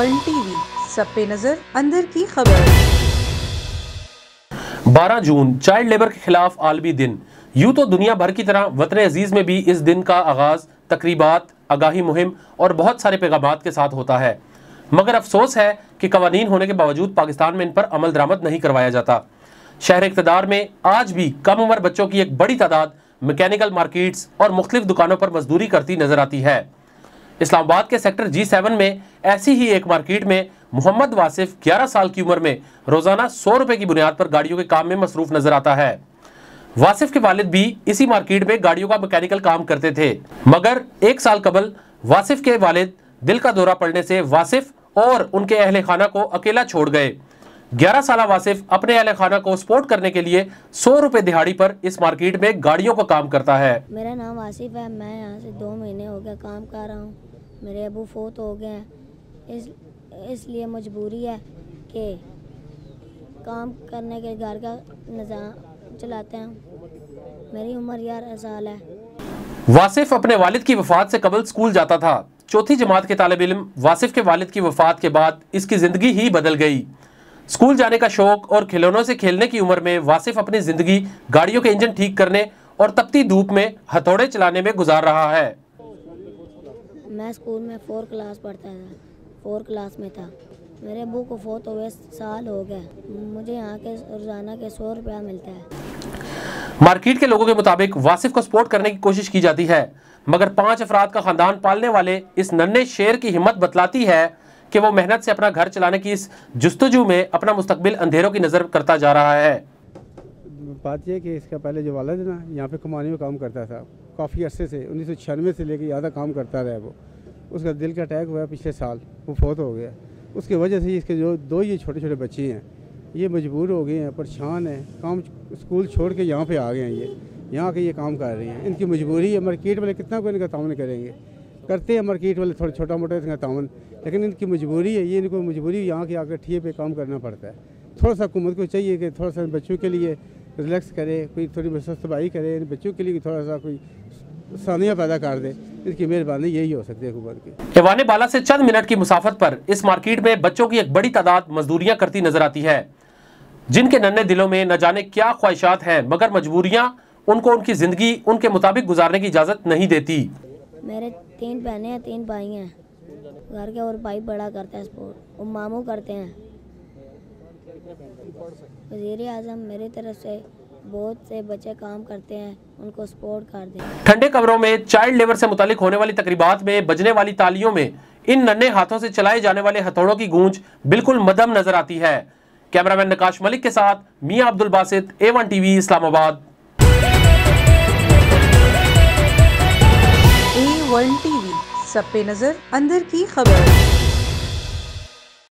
A1 TV, सब पे नजर, अंदर की खबर। 12 जून चाइल्ड लेबर के खिलाफ आलमी दिन। यूं तो दुनिया भर की तरह वतन अजीज में भी इस दिन का आगाज तकरीबात, आगाही मुहिम और बहुत सारे पैगामात के साथ होता है, मगर अफसोस है कि कवानीन होने के बावजूद पाकिस्तान में इन पर अमल दरामद नहीं करवाया जाता। शहर इक़्तिदार में आज भी कम उम्र बच्चों की एक बड़ी तादाद मैकेनिकल मार्केट्स और मुख्तलिफ दुकानों पर मजदूरी करती नजर आती है। इस्लामाबाद के सेक्टर G7 में ऐसी ही एक मार्केट में मोहम्मद वासिफ 11 साल की उम्र में रोजाना 100 रुपए की बुनियाद पर गाड़ियों के काम में मसरूफ नजर आता है। वासिफ के वालिद भी इसी मार्केट में गाड़ियों का मैकेनिकल काम करते थे, मगर 1 साल कबल वासिफ के वालिद दिल का दौरा पड़ने से वासिफ और उनके अहले खाना को अकेला छोड़ गए। 11 साल वासिफ अपने अहले खाना को सपोर्ट करने के लिए 100 रुपए दिहाड़ी पर इस मार्केट में गाड़ियों का काम करता है। मेरा नाम वासिफ है। मैं यहाँ से 2 महीने हो गए काम कर रहा हूँ। मेरे अबू फोत हो गए हैं, इसलिए मजबूरी है कि काम करने के घर का निज़ाम चलाते हैं। मेरी उम्र 11 साल है। वासिफ अपने वालिद की वफात से कबल स्कूल जाता था। 4थी जमात के तालिब इल्म वासिफ के वालिद की वफात के बाद इसकी ज़िंदगी ही बदल गई। स्कूल जाने का शौक और खिलौनों से खेलने की उम्र में वासिफ अपनी ज़िंदगी गाड़ियों के इंजन ठीक करने और तपती धूप में हथौड़े चलाने में गुजार रहा है। मैं स्कूल में 4 क्लास पढ़ता था, 4 क्लास में था। मेरे अबू को फोत हुए साल हो गए। मुझे यहाँ के रोज़ाना के 100 रुपया मिलता है। मार्केट के लोगों के मुताबिक वासिफ को सपोर्ट करने की कोशिश की जाती है, मगर 5 अफराद का खानदान पालने वाले इस नन्हे शेर की हिम्मत बतलाती है कि वो मेहनत से अपना घर चलाने की इस जुस्तजू में अपना मुस्तकबिल अंधेरों की नज़र करता जा रहा है। बात यह कि इसका पहले जो वालिद ना यहाँ पे कमाने में काम करता था, काफ़ी अरसे से 1996 से लेकर ज़्यादा काम करता रहा। वो उसका दिल का अटैक हुआ पिछले साल, वो फोत हो गया। उसकी वजह से इसके जो 2 ये छोटे छोटे बच्चे हैं, ये मजबूर हो गए हैं, परेशान हैं, काम स्कूल छोड़ के यहाँ पे आ गए हैं। ये यहाँ के ये काम कर रहे हैं, इनकी मजबूरी है। मार्केट वाले कितना कोई इनका तावन करेंगे, करते हैं मार्केट वाले थोड़ा छोटा मोटा इनका तावन, लेकिन इनकी मजबूरी है। ये इनको मजबूरी यहाँ के आकर ठिए पे काम करना पड़ता है। थोड़ा सा हुकूमत को चाहिए कि थोड़ा सा बच्चों के लिए रिलैक्स करे, कोई थोड़ी सस्तबाई करे, इन बच्चों के लिए थोड़ा सा कोई सानिया पैदा कर दे। इसकी मेहरबानी यही हो सकती है हुकूमत की। एवाने बाला से चंद मिनट की मुसाफत पर इस मार्केट में बच्चों की एक बड़ी तादाद मजदूरियां करती नजर आती है, जिनके नन्हे दिलों में न जाने क्या ख्वाहिशात हैं, मगर मजबूरियां उनको उनकी जिंदगी उनके मुताबिक गुजारने की इजाजत नहीं देती। मेरे 3 बहनें हैं, 3 भाई हैं। घर के और भाई बड़ा करते हैं स्पोर्ट, और मामू करते हैं। वज़ीर आज़म मेरी तरफ से बहुत से बच्चे काम करते हैं, उनको सपोर्ट कर दें। ठंडे कमरों में चाइल्ड लेबर से मुतालिक होने वाली तकरीबात में बजने वाली तालियों में इन नन्हे हाथों से चलाए जाने वाले हथौड़ों की गूंज बिल्कुल मदम नजर आती है। कैमरामैन नकाश मलिक के साथ Mian Abdul Basit, A1 TV, Islamabad. A1 TV, सब पे नजर, अंदर की खबर।